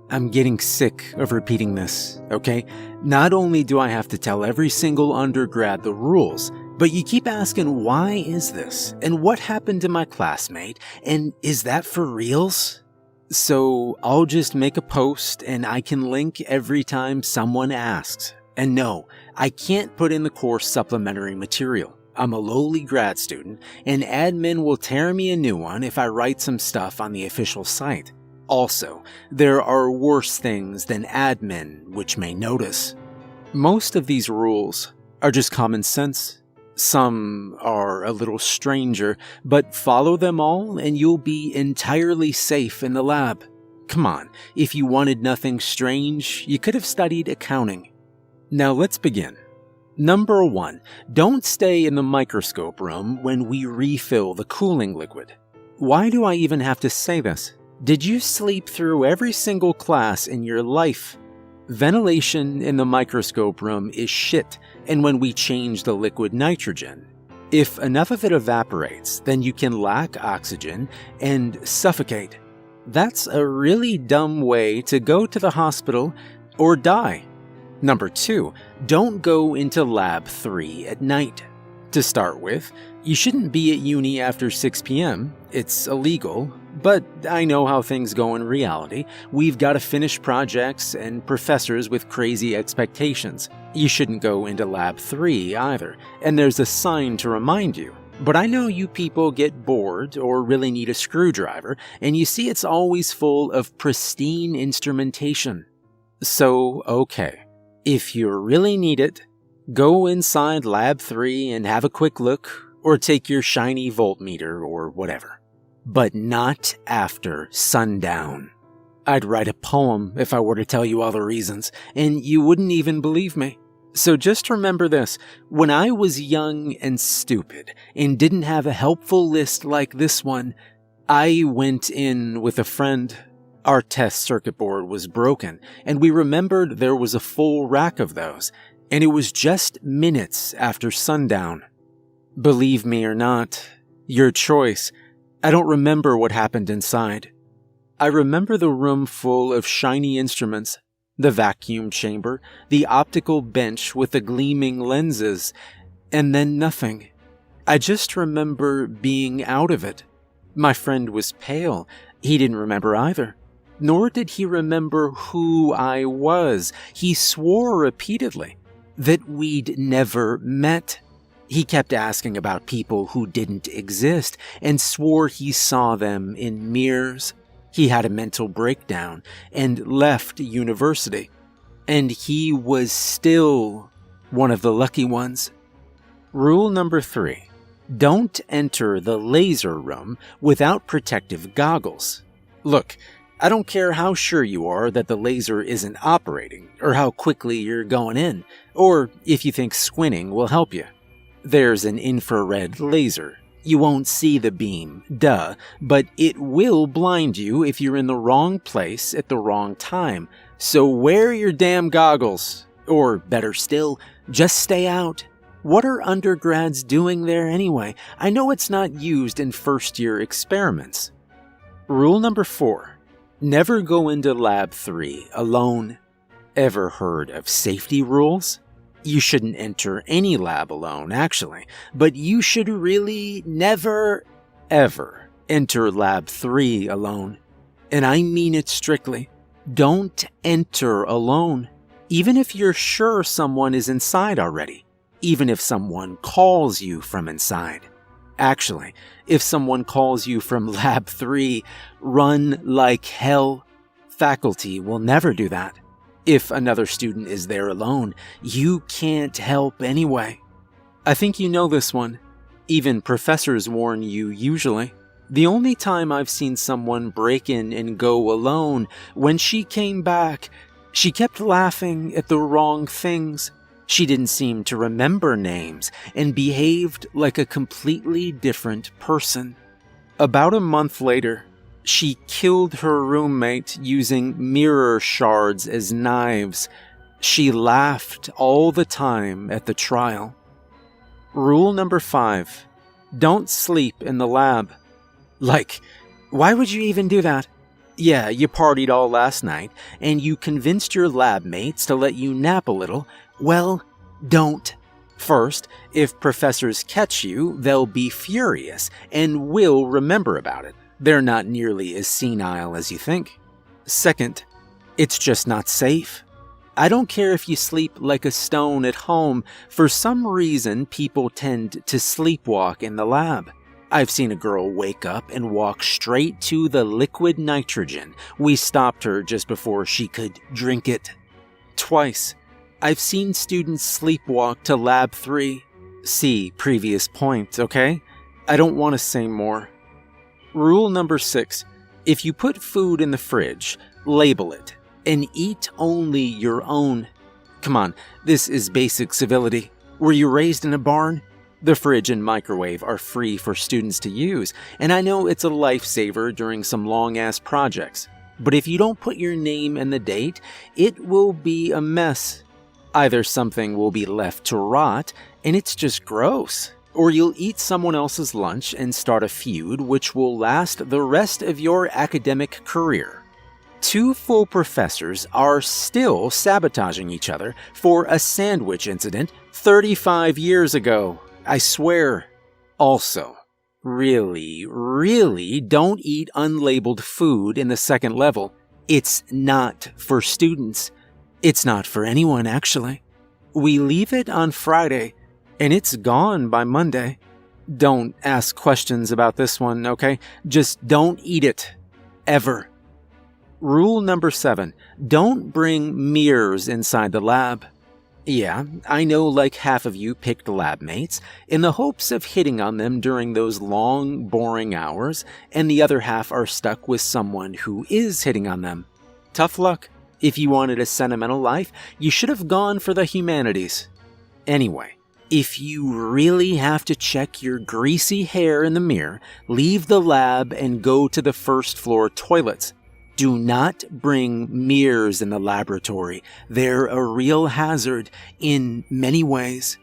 I'm getting sick of repeating this, okay? Not only do I have to tell every single undergrad the rules, but you keep asking why is this? And what happened to my classmate? And is that for reals? So I'll just make a post and I can link every time someone asks. And no, I can't put in the course supplementary material. I'm a lowly grad student, and admin will tear me a new one if I write some stuff on the official site. Also, there are worse things than admin which may notice. Most of these rules are just common sense. Some are a little stranger, but follow them all and you'll be entirely safe in the lab. Come on, if you wanted nothing strange, you could have studied accounting. Now let's begin. Number 1, don't stay in the microscope room when we refill the cooling liquid. Why do I even have to say this? Did you sleep through every single class in your life? Ventilation in the microscope room is shit, and when we change the liquid nitrogen, if enough of it evaporates, then you can lack oxygen and suffocate. That's a really dumb way to go to the hospital or die. Number 2, don't go into Lab 3 at night. To start with, you shouldn't be at uni after 6 p.m. It's illegal, but I know how things go in reality. We've got to finish projects and professors with crazy expectations. You shouldn't go into Lab 3 either, and there's a sign to remind you. But I know you people get bored or really need a screwdriver, and you see it's always full of pristine instrumentation. So, okay. If you really need it, go inside Lab 3 and have a quick look, or take your shiny voltmeter or whatever. But not after sundown. I'd write a poem if I were to tell you all the reasons, and you wouldn't even believe me. So just remember this, when I was young and stupid and didn't have a helpful list like this one, I went in with a friend. Our test circuit board was broken, and we remembered there was a full rack of those, and it was just minutes after sundown. Believe me or not, your choice. I don't remember what happened inside. I remember the room full of shiny instruments, the vacuum chamber, the optical bench with the gleaming lenses, and then nothing. I just remember being out of it. My friend was pale. He didn't remember either. Nor did he remember who I was. He swore repeatedly that we'd never met. He kept asking about people who didn't exist and swore he saw them in mirrors. He had a mental breakdown and left university. And he was still one of the lucky ones. Rule number 3. Don't enter the laser room without protective goggles. Look, I don't care how sure you are that the laser isn't operating, or how quickly you're going in, or if you think squinting will help you. There's an infrared laser. You won't see the beam, duh, but it will blind you if you're in the wrong place at the wrong time. So wear your damn goggles. Or better still, just stay out. What are undergrads doing there anyway? I know it's not used in first-year experiments. Rule number 4. Never go into Lab 3 alone. Ever heard of safety rules? You shouldn't enter any lab alone, actually, but you should really never, ever enter Lab 3 alone. And I mean it strictly. Don't enter alone, even if you're sure someone is inside already, even if someone calls you from inside. Actually, if someone calls you from Lab 3, run like hell. Faculty will never do that. If another student is there alone, you can't help anyway. I think you know this one. Even professors warn you usually. The only time I've seen someone break in and go alone, when she came back, she kept laughing at the wrong things. She didn't seem to remember names and behaved like a completely different person. About a month later, she killed her roommate using mirror shards as knives. She laughed all the time at the trial. Rule number 5. Don't sleep in the lab. Like, why would you even do that? Yeah, you partied all last night, and you convinced your lab mates to let you nap a little. Well, don't. First, if professors catch you, they'll be furious and will remember about it. They're not nearly as senile as you think. Second, it's just not safe. I don't care if you sleep like a stone at home. For some reason, people tend to sleepwalk in the lab. I've seen a girl wake up and walk straight to the liquid nitrogen. We stopped her just before she could drink it. Twice. I've seen students sleepwalk to Lab 3. See previous point, okay? I don't want to say more. Rule number 6. If you put food in the fridge, label it, and eat only your own. Come on, this is basic civility. Were you raised in a barn? The fridge and microwave are free for students to use, and I know it's a lifesaver during some long-ass projects. But if you don't put your name and the date, it will be a mess. Either something will be left to rot, and it's just gross, or you'll eat someone else's lunch and start a feud which will last the rest of your academic career. 2 full professors are still sabotaging each other for a sandwich incident 35 years ago. I swear. Also, really don't eat unlabeled food in the second level. It's not for students. It's not for anyone, actually. We leave it on Friday, and it's gone by Monday. Don't ask questions about this one, okay? Just don't eat it. Ever. Rule number 7. Don't bring mirrors inside the lab. Yeah, I know like half of you picked lab mates in the hopes of hitting on them during those long, boring hours, and the other half are stuck with someone who is hitting on them. Tough luck. If you wanted a sentimental life, you should have gone for the humanities. Anyway, if you really have to check your greasy hair in the mirror, leave the lab and go to the first floor toilets. Do not bring mirrors in the laboratory. They're a real hazard in many ways.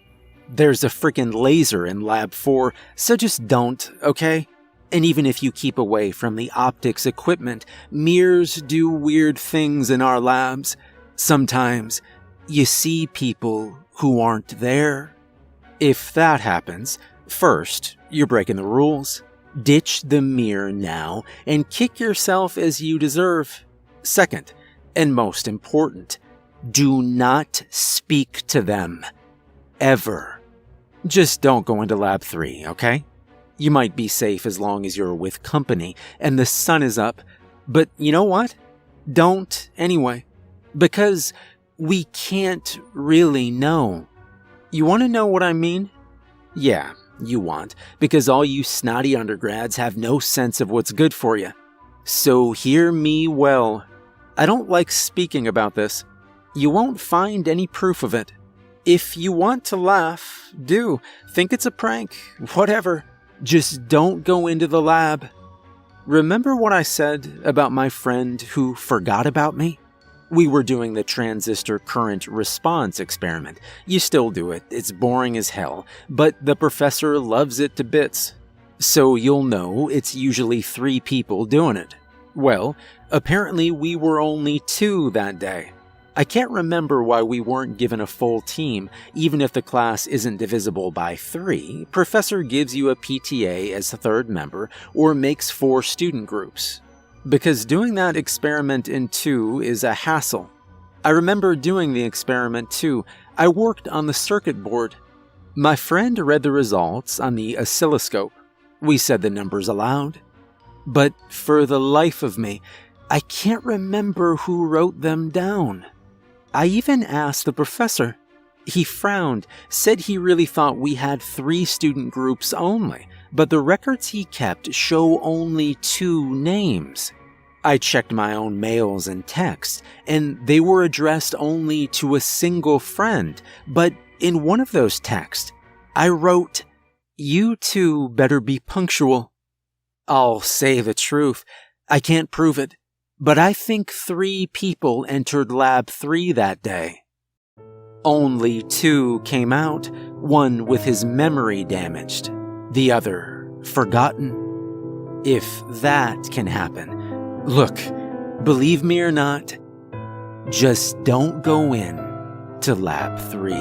There's a frickin' laser in Lab 4, so just don't, okay? And even if you keep away from the optics equipment, mirrors do weird things in our labs. Sometimes you see people who aren't there. If that happens, first, you're breaking the rules. Ditch the mirror now and kick yourself as you deserve. Second, and most important, do not speak to them. Ever. Just don't go into Lab 3, okay? You might be safe as long as you're with company and the sun is up, but you know what? Don't anyway. Because we can't really know. You want to know what I mean? Yeah, you want, because all you snotty undergrads have no sense of what's good for you. So hear me well. I don't like speaking about this. You won't find any proof of it. If you want to laugh, do. Think it's a prank, whatever. Just don't go into the lab. Remember what I said about my friend who forgot about me? We were doing the transistor current response experiment. You still do it, it's boring as hell, but the professor loves it to bits. So you'll know it's usually 3 people doing it. Well, apparently we were only 2 that day. I can't remember why we weren't given a full team. Even if the class isn't divisible by 3, professor gives you a PTA as a 3rd member or makes 4 student groups. Because doing that experiment in 2 is a hassle. I remember doing the experiment too. I worked on the circuit board. My friend read the results on the oscilloscope. We said the numbers aloud. But for the life of me, I can't remember who wrote them down. I even asked the professor. He frowned, said he really thought we had 3 student groups only, but the records he kept show only 2 names. I checked my own mails and texts, and they were addressed only to a single friend, but in one of those texts, I wrote, "You 2 better be punctual." I'll say the truth, I can't prove it, but I think 3 people entered Lab 3 that day. Only 2 came out, one with his memory damaged, the other forgotten. If that can happen, look, Believe me or not, just don't go in to lab 3.